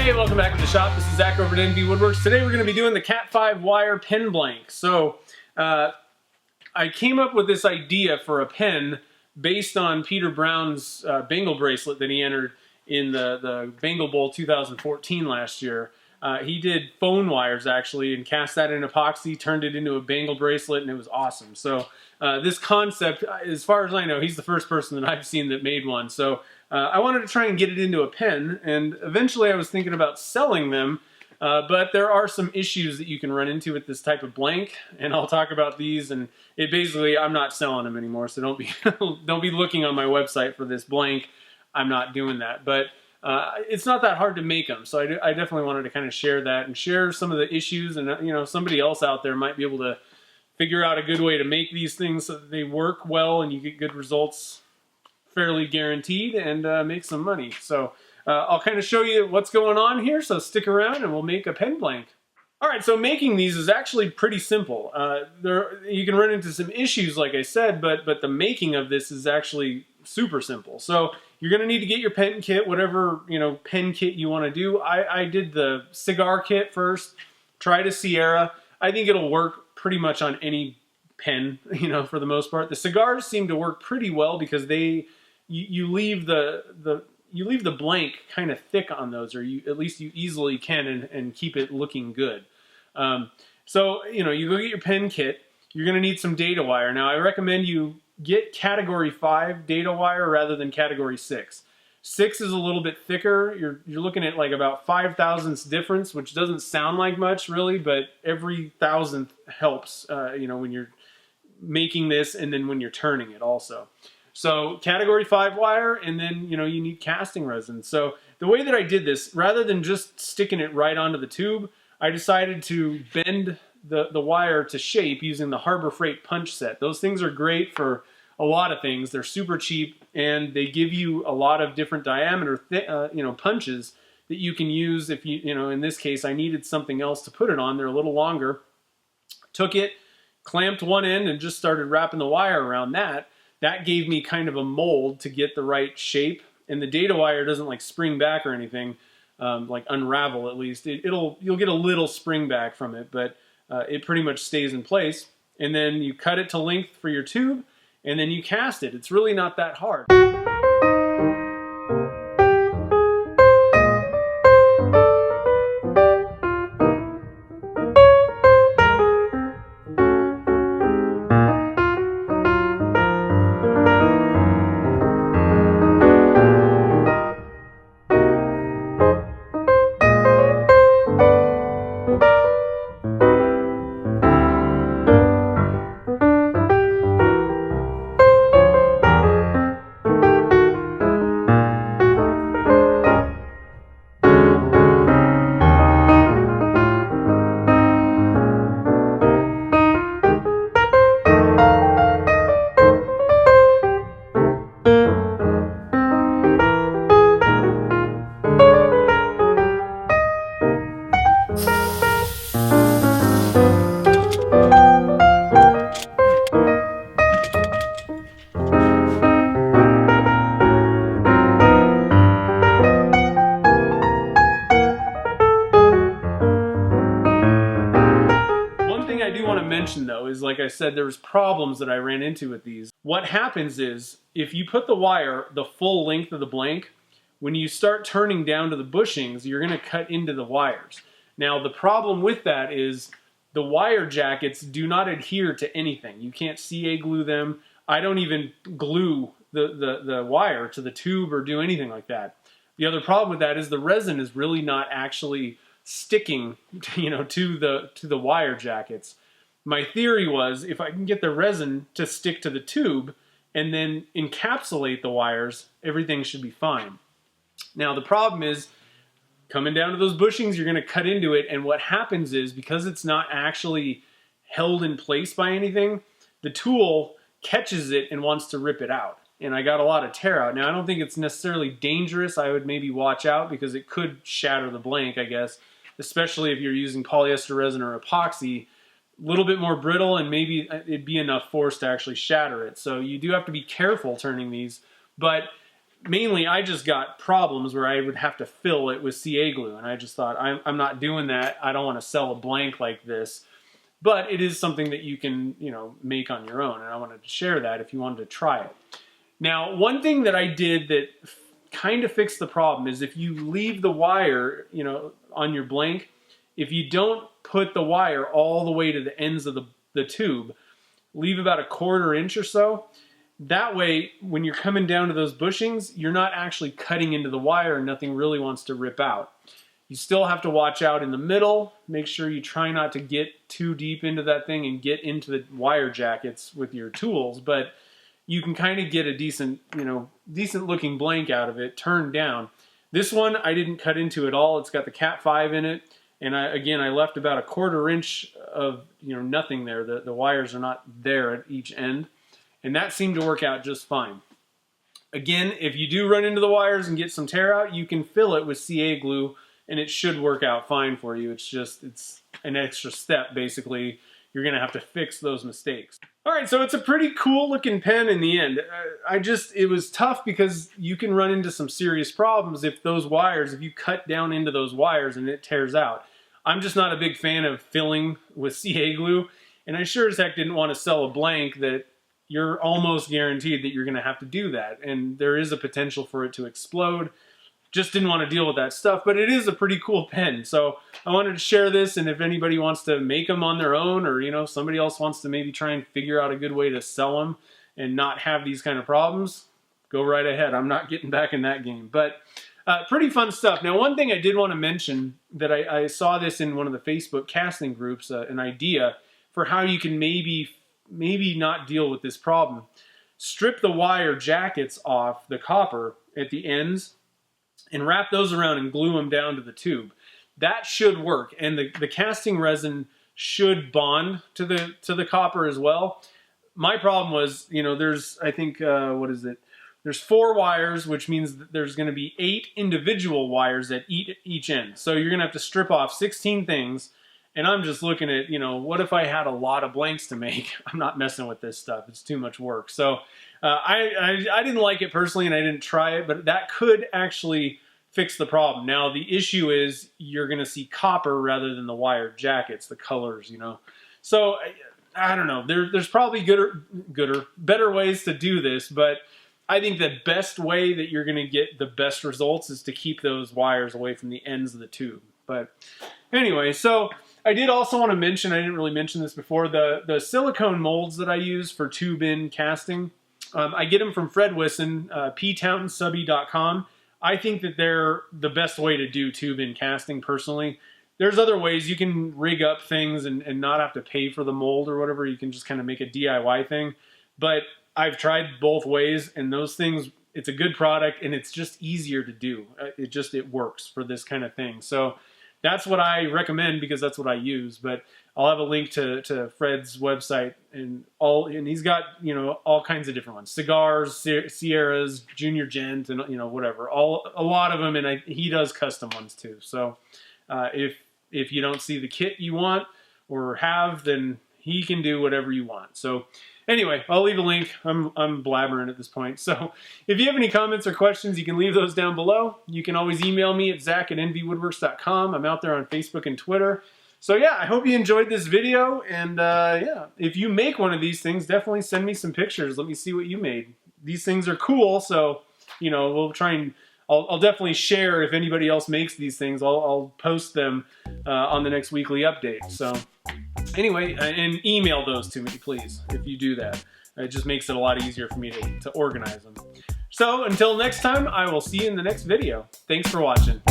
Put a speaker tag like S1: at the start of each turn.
S1: Hey, welcome back to the shop. This is Zach over at NV Woodwerks. Today we're going to be doing the Cat 5 wire pen blank. So I came up with this idea for a pen based on Peter Brown's Bengal bracelet that he entered in the Bengal Bowl 2014 last year. He did phone wires actually and cast that in epoxy, turned it into a Bengal bracelet, and it was awesome. So this concept, as far as I know, he's the first person that I've seen that made one. So I wanted to try and get it into a pen, and eventually I was thinking about selling them, but there are some issues that you can run into with this type of blank, and I'll talk about these. And it basically, I'm not selling them anymore, so don't be don't be looking on my website for this blank. I'm not doing that, but it's not that hard to make them, so I definitely wanted to kind of share that and share some of the issues, and you know, somebody else out there might be able to figure out a good way to make these things so that they work well and you get good results, fairly guaranteed, and make some money. So I'll kind of show you what's going on here, so stick around and we'll make a pen blank. Alright, so making these is actually pretty simple. You can run into some issues, like I said, but the making of this is actually super simple. So you're going to need to get your pen kit, whatever pen kit you want to do. I did the cigar kit first, tried a Sierra. I think it'll work pretty much on any pen, for the most part. The cigars seem to work pretty well because you leave the blank kind of thick on those, or at least you easily can, and keep it looking good. So you go get your pen kit. You're going to need some data wire. Now I recommend you get category 5 data wire rather than category 6. 6 is a little bit thicker. You're looking at like about 5/1000ths difference, which doesn't sound like much really, but every thousandth helps, when you're making this and then when you're turning it also. So category 5 wire, and then you need casting resin. So the way that I did this, rather than just sticking it right onto the tube, I decided to bend the wire to shape using the Harbor Freight punch set. Those things are great for a lot of things. They're super cheap, and they give you a lot of different diameter punches that you can use. If in this case I needed something else to put it on, they're a little longer. Took it, clamped one end, and just started wrapping the wire around that. That gave me kind of a mold to get the right shape, and the data wire doesn't like spring back or anything, like unravel at least. You'll get a little spring back from it, but it pretty much stays in place. And then you cut it to length for your tube, and then you cast it. It's really not that hard. Though is, like I said, there was problems that I ran into with these. What happens is, if you put the wire the full length of the blank, when you start turning down to the bushings, you're going to cut into the wires. Now the problem with that is the wire jackets do not adhere to anything. You can't CA glue them. I don't even glue the wire to the tube or do anything like that. The other problem with that is the resin is really not actually sticking to the wire jackets. My theory was, if I can get the resin to stick to the tube and then encapsulate the wires, everything should be fine. Now the problem is, coming down to those bushings, you're going to cut into it, and what happens is, because it's not actually held in place by anything, the tool catches it and wants to rip it out. And I got a lot of tear out. Now I don't think it's necessarily dangerous. I would maybe watch out because it could shatter the blank, I guess, especially if you're using polyester resin or epoxy. A little bit more brittle, and maybe it'd be enough force to actually shatter it. So you do have to be careful turning these, but mainly I just got problems where I would have to fill it with CA glue, and I just thought, I'm not doing that. I don't want to sell a blank like this. But it is something that you can, you know, make on your own, and I wanted to share that if you wanted to try it. Now, one thing that I did that kind of fixed the problem is if you leave the wire, you know, on your blank, if you don't put the wire all the way to the ends of the tube, leave about a 1/4 inch or so. That way, when you're coming down to those bushings, you're not actually cutting into the wire and nothing really wants to rip out. You still have to watch out in the middle. Make sure you try not to get too deep into that thing and get into the wire jackets with your tools, but you can kind of get a decent, you know, decent looking blank out of it, turned down. This one, I didn't cut into at all. It's got the Cat 5 in it. And I left about a 1/4 inch of, you know, nothing there. The wires are not there at each end. And that seemed to work out just fine. Again, if you do run into the wires and get some tear out, you can fill it with CA glue and it should work out fine for you. It's just, it's an extra step, basically. You're gonna have to fix those mistakes. All right, so it's a pretty cool looking pen in the end. It was tough because you can run into some serious problems if those wires, if you cut down into those wires and it tears out. I'm just not a big fan of filling with CA glue, and I sure as heck didn't want to sell a blank that you're almost guaranteed that you're gonna have to do that, and there is a potential for it to explode. Just didn't want to deal with that stuff, but it is a pretty cool pen. So I wanted to share this, and if anybody wants to make them on their own, or, you know, somebody else wants to maybe try and figure out a good way to sell them and not have these kind of problems, go right ahead. I'm not getting back in that game, but pretty fun stuff. Now, one thing I did want to mention that I saw this in one of the Facebook casting groups, an idea for how you can maybe not deal with this problem. Strip the wire jackets off the copper at the ends and wrap those around and glue them down to the tube. That should work, and the casting resin should bond to the copper as well. My problem was, you know, there's, I think, what is it? There's 4 wires, which means that there's going to be 8 individual wires at each end. So you're going to have to strip off 16 things, and I'm just looking at, you know, what if I had a lot of blanks to make? I'm not messing with this stuff. It's too much work. So I didn't like it personally, and I didn't try it, but that could actually fix the problem. Now, the issue is you're going to see copper rather than the wire jackets, the colors, you know. So I don't know. There's probably better ways to do this, but I think the best way that you're going to get the best results is to keep those wires away from the ends of the tube. But anyway, so I did also want to mention, I didn't really mention this before, the silicone molds that I use for tube in casting. I get them from Fred Wisson, ptownsubby.com. I think that they're the best way to do tube in casting personally. There's other ways you can rig up things and not have to pay for the mold or whatever. You can just kind of make a DIY thing. But I've tried both ways, and those things, it's a good product and it's just easier to do. It works for this kind of thing. So that's what I recommend because that's what I use. But I'll have a link to Fred's website and he's got, you know, all kinds of different ones. Cigars, Sierras, Junior Gent, and, you know, whatever. A lot of them, and he does custom ones too. So if you don't see the kit you want or have, then he can do whatever you want. So anyway, I'll leave a link. I'm blabbering at this point. So if you have any comments or questions, you can leave those down below. You can always email me at zach@nvwoodworks.com. I'm out there on Facebook and Twitter. So yeah, I hope you enjoyed this video. And yeah, if you make one of these things, definitely send me some pictures. Let me see what you made. These things are cool. So, you know, we'll try and I'll definitely share if anybody else makes these things. I'll post them on the next weekly update. So anyway, and email those to me, please, if you do that. It just makes it a lot easier for me to organize them. So until next time, I will see you in the next video. Thanks for watching.